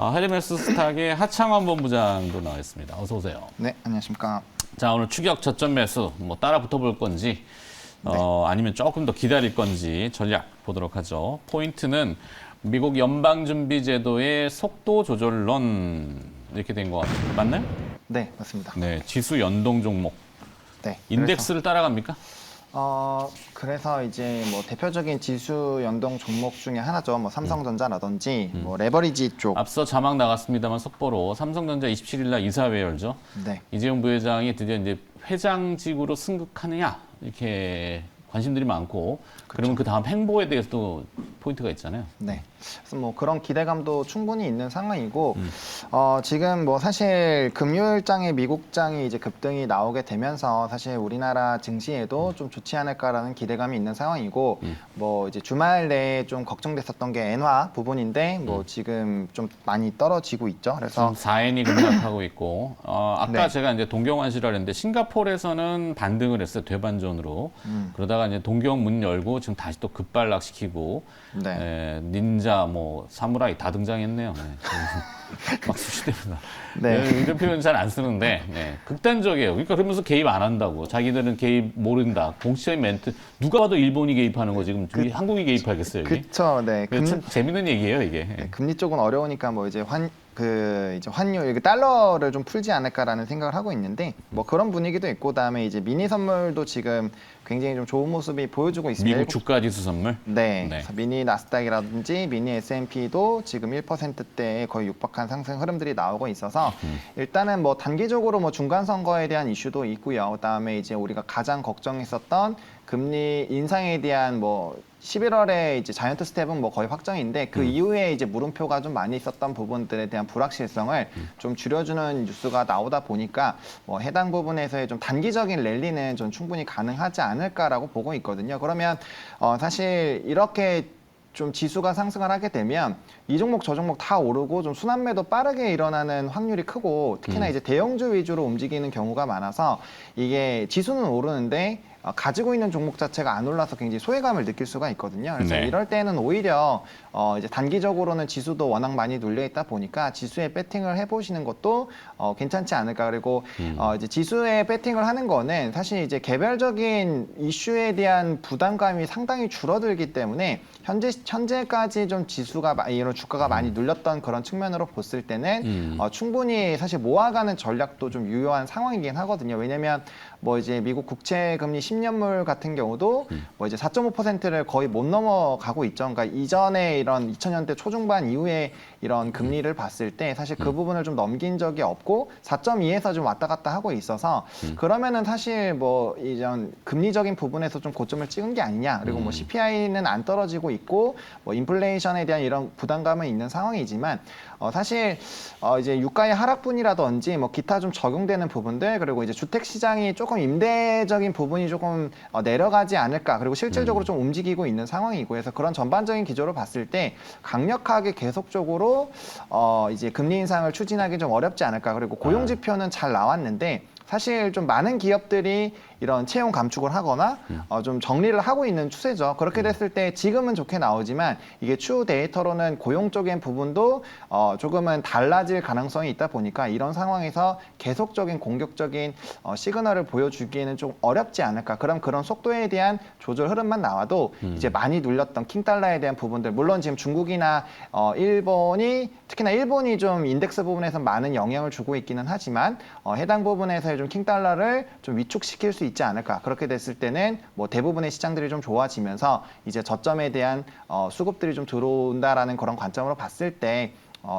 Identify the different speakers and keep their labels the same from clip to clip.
Speaker 1: 헤르메스 스탁의 하창원 본부장도 나와 있습니다. 어서 오세요.
Speaker 2: 네, 안녕하십니까.
Speaker 1: 자, 오늘 추격 저점 매수 뭐 따라 붙어볼 건지 아니면 조금 더 기다릴 건지 전략 보도록 하죠. 포인트는 미국 연방준비제도의 속도 조절론 이렇게 된 것 같은데 맞나요?
Speaker 2: 네, 맞습니다.
Speaker 1: 네, 지수 연동 종목.
Speaker 2: 네.
Speaker 1: 인덱스를 따라갑니까?
Speaker 2: 그래서 이제 뭐 대표적인 지수 연동 종목 중에 하나죠. 뭐 삼성전자라든지 뭐 레버리지 쪽.
Speaker 1: 앞서 자막 나갔습니다만 속보로 삼성전자 27일 날 이사회 열죠.
Speaker 2: 네.
Speaker 1: 이재용 부회장이 드디어 이제 회장직으로 승급하느냐 이렇게 관심들이 많고 그러면 그 다음 행보에 대해서도 포인트가 있잖아요.
Speaker 2: 네. 그래서 뭐 그런 기대감도 충분히 있는 상황이고 지금 뭐 사실 금요일장에 미국장이 이제 급등이 나오게 되면서 사실 우리나라 증시에도 좀 좋지 않을까라는 기대감이 있는 상황이고 뭐 이제 주말 내에 좀 걱정됐었던 게 엔화 부분인데 뭐 지금 좀 많이 떨어지고 있죠. 그래서
Speaker 1: 4엔이 급락하고 있고 아까
Speaker 2: 네.
Speaker 1: 제가 이제 동경환시라 그랬는데 싱가포르에서는 반등을 했어요. 되반전으로. 그러다가 이제 동경 문 열고 지금 다시 또 급발락시키고
Speaker 2: 네.
Speaker 1: 닌자 뭐 사무라이 다 등장했네요. 네. 막 수시됩니다.
Speaker 2: 네.
Speaker 1: 이런 표현 잘 안 쓰는데 극단적이에요. 그러니까 그러면서 개입 안 한다고. 자기들은 개입 모른다. 공식적인 멘트. 누가 봐도 일본이 개입하는 거 지금 한국이 개입하겠어요. 여기?
Speaker 2: 그쵸. 네.
Speaker 1: 참 재밌는 얘기예요, 이게.
Speaker 2: 네, 금리 쪽은 어려우니까 뭐 이제 이제 환율, 달러를 좀 풀지 않을까라는 생각을 하고 있는데 뭐 그런 분위기도 있고 그다음에 이제 미니 선물도 지금 굉장히 좀 좋은 모습이 보여주고 있습니다.
Speaker 1: 미국 주가 지수 선물.
Speaker 2: 네.
Speaker 1: 네.
Speaker 2: 그래서 미니 나스닥이라든지 미니 S&P도 지금 1%대에 거의 육박한 상승 흐름들이 나오고 있어서 일단은 뭐 단기적으로 뭐 중간 선거에 대한 이슈도 있고요. 그다음에 이제 우리가 가장 걱정했었던 금리 인상에 대한 뭐 11월에 이제 자이언트 스텝은 뭐 거의 확정인데 그 이후에 이제 물음표가 좀 많이 있었던 부분들에 대한 불확실성을 좀 줄여주는 뉴스가 나오다 보니까 뭐 해당 부분에서의 좀 단기적인 랠리는 좀 충분히 가능하지 않을까라고 보고 있거든요. 그러면 사실 이렇게 좀 지수가 상승을 하게 되면 이 종목 저 종목 다 오르고 좀 순환매도 빠르게 일어나는 확률이 크고 특히나 이제 대형주 위주로 움직이는 경우가 많아서 이게 지수는 오르는데 가지고 있는 종목 자체가 안 올라서 굉장히 소외감을 느낄 수가 있거든요. 그래서
Speaker 1: 네.
Speaker 2: 이럴 때는 오히려 이제 단기적으로는 지수도 워낙 많이 눌려 있다 보니까 지수에 배팅을 해보시는 것도 괜찮지 않을까. 그리고 이제 지수에 배팅을 하는 거는 사실 이제 개별적인 이슈에 대한 부담감이 상당히 줄어들기 때문에 현재까지 좀 지수가 이런 주가가 많이 눌렸던 그런 측면으로 봤을 때는 충분히 사실 모아가는 전략도 좀 유효한 상황이긴 하거든요. 왜냐면 뭐 이제 미국 국채 금리 10년물 같은 경우도 뭐 이제 4.5%를 거의 못 넘어가고 있죠. 그러니까 이전에 이런 2000년대 초중반 이후에 이런 금리를 봤을 때 사실 그 부분을 좀 넘긴 적이 없고 4.2에서 좀 왔다 갔다 하고 있어서 그러면은 사실 뭐 이전 금리적인 부분에서 좀 고점을 찍은 게 아니냐. 그리고 뭐 CPI는 안 떨어지고 있고 뭐 인플레이션에 대한 이런 부담감은 있는 상황이지만 사실 이제 유가의 하락분이라든지 뭐 기타 좀 적용되는 부분들 그리고 이제 주택 시장이 조금 임대적인 부분이 조금 내려가지 않을까 그리고 실질적으로 좀 움직이고 있는 상황이고 그래서 그런 전반적인 기조를 봤을 때 강력하게 계속적으로 이제 금리 인상을 추진하기 좀 어렵지 않을까 그리고 고용 지표는 잘 나왔는데 사실 좀 많은 기업들이 이런 채용 감축을 하거나 좀 정리를 하고 있는 추세죠. 그렇게 됐을 때 지금은 좋게 나오지만 이게 추후 데이터로는 고용 쪽인 부분도 조금은 달라질 가능성이 있다 보니까 이런 상황에서 계속적인 공격적인 시그널을 보여주기에는 좀 어렵지 않을까. 그런 속도에 대한 조절 흐름만 나와도 이제 많이 눌렸던 킹달러에 대한 부분들 물론 지금 중국이나 일본이 특히나 일본이 좀 인덱스 부분에서 많은 영향을 주고 있기는 하지만 해당 부분에서의 좀 킹달러를 좀 위축시킬 수 있지 않을까. 그렇게 됐을 때는 뭐 대부분의 시장들이 좀 좋아지면서 이제 저점에 대한 수급들이 좀 들어온다라는 그런 관점으로 봤을 때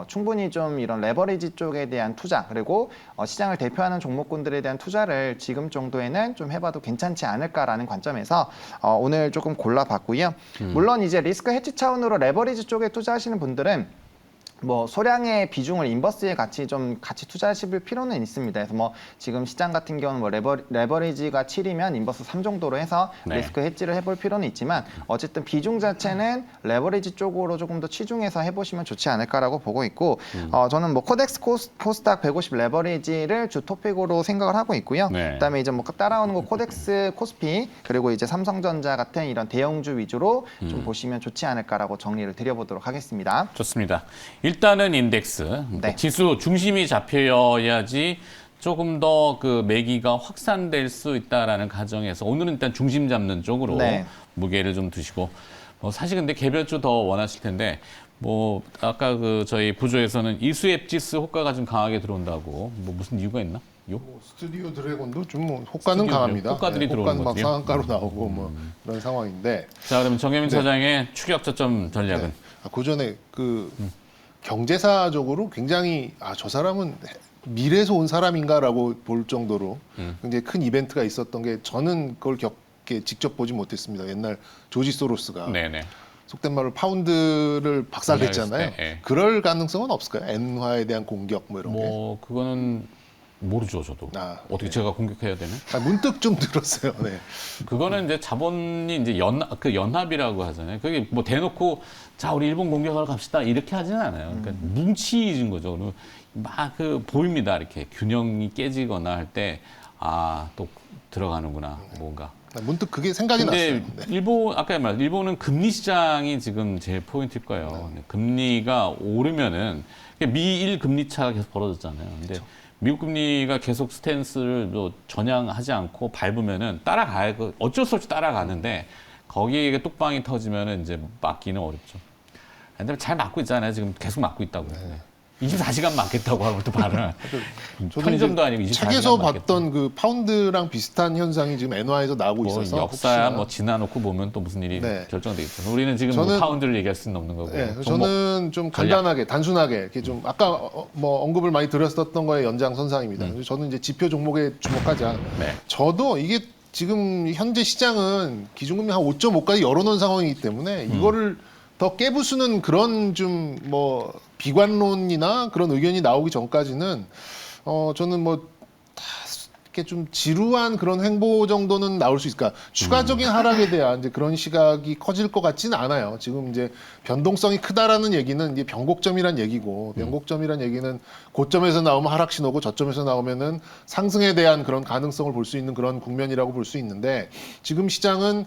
Speaker 2: 충분히 좀 이런 레버리지 쪽에 대한 투자 그리고 시장을 대표하는 종목군들에 대한 투자를 지금 정도에는 좀 해봐도 괜찮지 않을까라는 관점에서 오늘 조금 골라봤고요. 물론 이제 리스크 해지 차원으로 레버리지 쪽에 투자하시는 분들은 뭐 소량의 비중을 인버스에 같이 투자하실 필요는 있습니다. 그래서 뭐 지금 시장 같은 경우는 뭐 레버리지가 7이면 인버스 3 정도로 해서 리스크 해지를 해볼 필요는 있지만 어쨌든 비중 자체는 레버리지 쪽으로 조금 더 치중해서 해보시면 좋지 않을까라고 보고 있고 저는 뭐 코덱스 코스닥 150 레버리지를 주 토픽으로 생각을 하고 있고요.
Speaker 1: 네.
Speaker 2: 그다음에 이제 뭐 따라오는 거 코덱스 코스피 그리고 이제 삼성전자 같은 이런 대형주 위주로 좀 보시면 좋지 않을까라고 정리를 드려보도록 하겠습니다.
Speaker 1: 좋습니다. 일단은 인덱스, 그러니까
Speaker 2: 네.
Speaker 1: 지수 중심이 잡혀야지 조금 더 그 매기가 확산될 수 있다라는 가정에서 오늘은 일단 중심 잡는 쪽으로
Speaker 2: 네.
Speaker 1: 무게를 좀 두시고 사실 근데 개별주 더 원하실 텐데 뭐 아까 그 저희 부조에서는 이수앱 지수 호가가 좀 강하게 들어온다고 뭐 무슨 이유가 있나?
Speaker 3: 뭐 스튜디오 드래곤도 좀 뭐 호가는
Speaker 1: 스튜디오
Speaker 3: 강합니다.
Speaker 1: 호가들이
Speaker 3: 네,
Speaker 1: 들어오는
Speaker 3: 호가는 막
Speaker 1: 거군요.
Speaker 3: 상한가로 나오고 뭐 그런 상황인데.
Speaker 1: 자 그러면 정혜민 차장의 추격 저점 전략은
Speaker 3: 네. 그 전에 그 경제사적으로 굉장히 저 사람은 미래에서 온 사람인가라고 볼 정도로 굉장히 큰 이벤트가 있었던 게 저는 그걸 직접 보지 못했습니다. 옛날 조지 소로스가
Speaker 1: 네네.
Speaker 3: 속된 말로 파운드를 박살냈잖아요.
Speaker 1: 때, 예.
Speaker 3: 그럴 가능성은 없을까요? 엔화에 대한 공격 뭐 이런 게.
Speaker 1: 뭐 그거는 모르죠 저도 어떻게 제가 공격해야 되나?
Speaker 3: 문득 좀 들었어요. 네.
Speaker 1: 그거는 이제 자본이 이제 연합이라고 하잖아요. 그게 뭐 대놓고 자 우리 일본 공격하러 갑시다 이렇게 하지는 않아요. 그러니까 뭉치진 거죠. 그리고 막 그 보입니다. 이렇게 균형이 깨지거나 할 때 또 들어가는구나 뭔가.
Speaker 3: 문득 그게 생각이
Speaker 1: 근데
Speaker 3: 났어요. 네.
Speaker 1: 일본 아까 말 일본은 금리 시장이 지금 제일 포인트일 거예요. 금리가 오르면은 미일 금리 차가 계속 벌어졌잖아요. 근데 미국 금리가 계속 스탠스를 뭐 전향하지 않고 밟으면은 따라가야 어쩔 수 없이 따라가는데 거기에 뚝방이 터지면은 이제 막기는 어렵죠. 근데 잘 막고 있잖아요. 지금 계속 막고 있다고. 24시간 맞겠다고 하고 또 말은 편의점도 아니고 24시간
Speaker 3: 책에서
Speaker 1: 맞겠다.
Speaker 3: 봤던 그 파운드랑 비슷한 현상이 지금 엔화에서 나오고
Speaker 1: 뭐
Speaker 3: 있어서
Speaker 1: 역사야
Speaker 3: 혹시나.
Speaker 1: 뭐 지나놓고 보면 또 무슨 일이
Speaker 3: 네.
Speaker 1: 결정되겠죠. 우리는 지금 뭐
Speaker 3: 저는-
Speaker 1: 파운드를 얘기할 수는 없는 거고.
Speaker 3: 네,
Speaker 1: 종목.
Speaker 3: 저는 좀 간단하게 단순하게 이렇게 좀 아까 뭐 언급을 많이 드렸었던 거의 연장선상입니다. 그래서 저는 이제 지표 종목에 주목하자.
Speaker 1: 네.
Speaker 3: 저도 이게 지금 현재 시장은 기준금리 한 5.5까지 열어놓은 상황이기 때문에 이거를 더 깨부수는 그런 좀 뭐 비관론이나 그런 의견이 나오기 전까지는 저는 뭐 다 이렇게 좀 지루한 그런 행보 정도는 나올 수 있을까. 추가적인 하락에 대한 이제 그런 시각이 커질 것 같지는 않아요. 지금 이제 변동성이 크다라는 얘기는 이게 변곡점이란 얘기고, 변곡점이란 얘기는 고점에서 나오면 하락 신호고 저점에서 나오면은 상승에 대한 그런 가능성을 볼 수 있는 그런 국면이라고 볼 수 있는데, 지금 시장은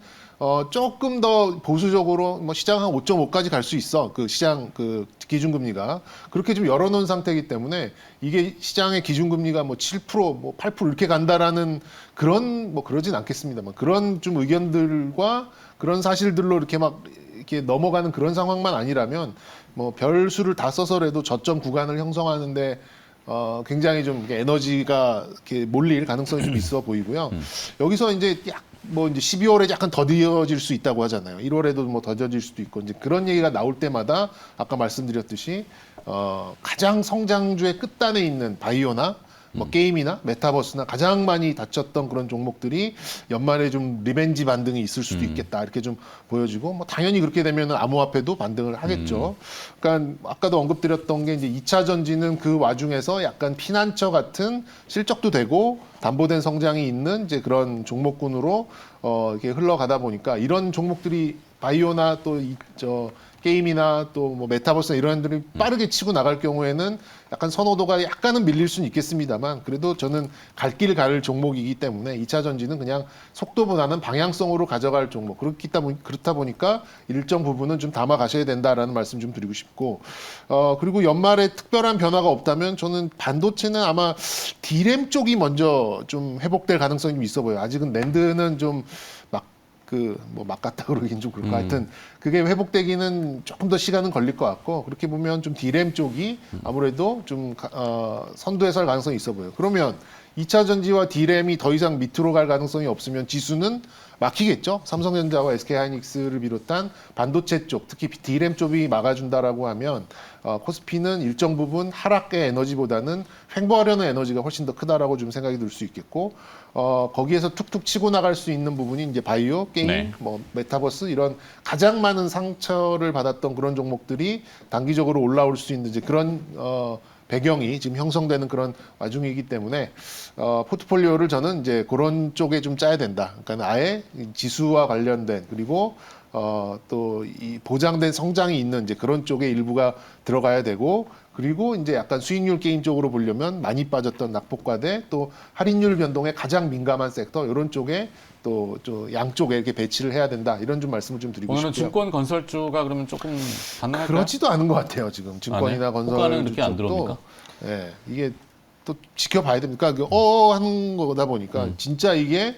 Speaker 3: 조금 더 보수적으로 뭐 시장 한 5.5까지 갈 수 있어. 그 시장 그 기준금리가 그렇게 좀 열어놓은 상태이기 때문에 이게 시장의 기준금리가 뭐 7%, 뭐 8% 이렇게 간다라는 그런 뭐 그러진 않겠습니다만 그런 좀 의견들과 그런 사실들로 이렇게 막 이렇게 넘어가는 그런 상황만 아니라면 뭐 별수를 다 써서라도 저점 구간을 형성하는데 굉장히 좀 이렇게 에너지가 이렇게 몰릴 가능성이 좀 있어 보이고요. 여기서 이제 뭐 이제 12월에 약간 더뎌질 수 있다고 하잖아요. 1월에도 뭐 더뎌질 수도 있고 이제 그런 얘기가 나올 때마다 아까 말씀드렸듯이 가장 성장주의 끝단에 있는 바이오나 뭐 게임이나 메타버스나 가장 많이 다쳤던 그런 종목들이 연말에 좀 리벤지 반등이 있을 수도 있겠다 이렇게 좀 보여지고 뭐 당연히 그렇게 되면 암호화폐도 반등을 하겠죠. 그러니까 아까도 언급드렸던 게 이제 2차 전지는 그 와중에서 약간 피난처 같은 실적도 되고 담보된 성장이 있는 이제 그런 종목군으로 이렇게 흘러가다 보니까 이런 종목들이 바이오나 또 게임이나 또 뭐 메타버스나 이런 애들이 빠르게 치고 나갈 경우에는 약간 선호도가 약간은 밀릴 수는 있겠습니다만 그래도 저는 갈 길 갈 종목이기 때문에 2차 전지는 그냥 속도보다는 방향성으로 가져갈 종목. 그렇다 보니까 일정 부분은 좀 담아 가셔야 된다라는 말씀 좀 드리고 싶고 그리고 연말에 특별한 변화가 없다면 저는 반도체는 아마 D램 쪽이 먼저 좀 회복될 가능성이 좀 있어 보여요. 아직은 낸드는 좀 막 같다 그러긴 좀 그렇고 하여튼 그게 회복되기는 조금 더 시간은 걸릴 것 같고 그렇게 보면 좀 D램 쪽이 아무래도 좀 선두에 설 가능성이 있어 보여요. 그러면 2차 전지와 D램이 더 이상 밑으로 갈 가능성이 없으면 지수는 막히겠죠. 삼성전자와 SK하이닉스를 비롯한 반도체 쪽, 특히 D램 쪽이 막아준다라고 하면 코스피는 일정 부분 하락의 에너지보다는 횡보하려는 에너지가 훨씬 더 크다라고 좀 생각이 들 수 있겠고 거기에서 툭툭 치고 나갈 수 있는 부분이 이제 바이오, 게임,
Speaker 1: 네.
Speaker 3: 뭐 메타버스 이런 가장 많은 상처를 받았던 그런 종목들이 단기적으로 올라올 수 있는 이제 그런 배경이 지금 형성되는 그런 와중이기 때문에 포트폴리오를 저는 이제 그런 쪽에 좀 짜야 된다. 그러니까 아예 지수와 관련된 그리고 또 이 보장된 성장이 있는 이제 그런 쪽에 일부가 들어가야 되고 그리고 이제 약간 수익률 게임 쪽으로 보려면 많이 빠졌던 낙폭과대 또 할인율 변동에 가장 민감한 섹터 이런 쪽에 또 양쪽에 이렇게 배치를 해야 된다 이런 좀 말씀을 좀 드리고
Speaker 1: 오늘은
Speaker 3: 싶고요.
Speaker 1: 증권 건설주가 그러면 조금 가능할까요?
Speaker 3: 그렇지도 않은 것 같아요 지금 증권이나 건설
Speaker 1: 호가는 그렇게 안
Speaker 3: 쪽도.
Speaker 1: 들어옵니까?
Speaker 3: 예, 이게 또 지켜봐야 됩니까? 하는 거다 보니까 진짜 이게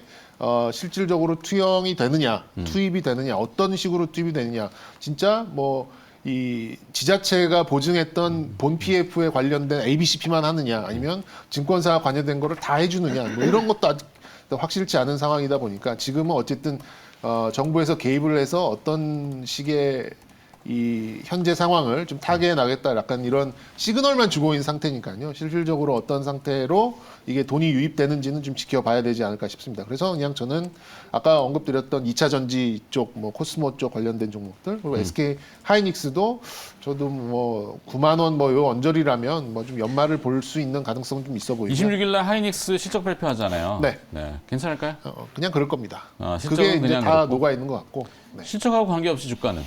Speaker 3: 실질적으로 투영이 되느냐, 투입이 되느냐, 어떤 식으로 투입이 되느냐, 진짜 뭐 이 지자체가 보증했던 본 PF에 관련된 ABCP만 하느냐, 아니면 증권사가 관여된 거를 다 해주느냐, 뭐 이런 것도 아직 확실치 않은 상황이다 보니까 지금은 어쨌든 정부에서 개입을 해서 어떤 식의 이 현재 상황을 좀 타개해 나겠다 약간 이런 시그널만 주고 있는 상태니까요. 실질적으로 어떤 상태로 이게 돈이 유입되는지는 좀 지켜봐야 되지 않을까 싶습니다. 그래서 그냥 저는 아까 언급드렸던 2차 전지 쪽, 뭐 코스모 쪽 관련된 종목들, 그리고 SK 하이닉스도 저도 뭐 9만 원 뭐 요 언저리라면 뭐 좀 연말을 볼 수 있는 가능성은 좀 있어 보이고요.
Speaker 1: 26일 날 하이닉스 실적 발표하잖아요.
Speaker 3: 네.
Speaker 1: 괜찮을까요?
Speaker 3: 그냥 그럴 겁니다.
Speaker 1: 실적은
Speaker 3: 그게 이제
Speaker 1: 그냥
Speaker 3: 다
Speaker 1: 그렇고.
Speaker 3: 녹아 있는 것 같고. 네.
Speaker 1: 실적하고 관계없이 주가는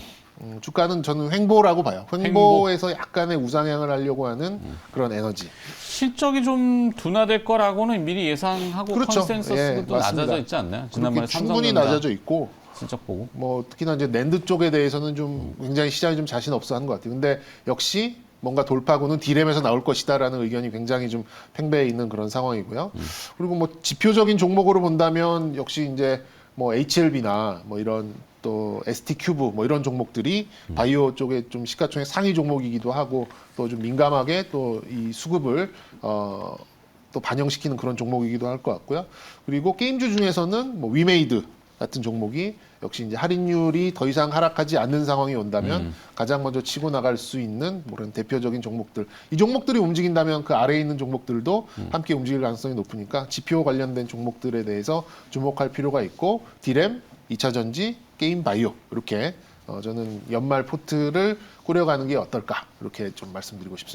Speaker 3: 주가는 저는 횡보라고 봐요. 횡보에서 약간의 우상향을 하려고 하는 그런 에너지.
Speaker 1: 실적이 좀 둔화될 거라고는 미리 예상하고
Speaker 3: 그렇죠.
Speaker 1: 컨센서스도
Speaker 3: 예, 맞습니다.
Speaker 1: 낮아져 있지 않나요? 지난번에
Speaker 3: 그렇게 충분히
Speaker 1: 삼성전자
Speaker 3: 낮아져 있고
Speaker 1: 실적 보고.
Speaker 3: 뭐 특히나 이제 낸드 쪽에 대해서는 좀 굉장히 시장이 좀 자신 없어 하는 것 같아요. 근데 역시 뭔가 돌파구는 D램에서 나올 것이다라는 의견이 굉장히 좀 팽배해 있는 그런 상황이고요. 그리고 뭐 지표적인 종목으로 본다면 역시 이제 뭐 HLB나 뭐 이런 또 ST큐브 뭐 이런 종목들이 바이오 쪽에 좀 시가총액 상위 종목이기도 하고 또 좀 민감하게 또 이 수급을 또 반영시키는 그런 종목이기도 할 것 같고요. 그리고 게임주 중에서는 뭐 위메이드 같은 종목이 역시 이제 할인율이 더 이상 하락하지 않는 상황이 온다면 가장 먼저 치고 나갈 수 있는 뭐 그런 대표적인 종목들. 이 종목들이 움직인다면 그 아래에 있는 종목들도 함께 움직일 가능성이 높으니까 지표 관련된 종목들에 대해서 주목할 필요가 있고 D램, 2차 전지, 게임 바이오 이렇게 저는 연말 포트를 꾸려가는 게 어떨까 이렇게 좀 말씀드리고 싶습니다.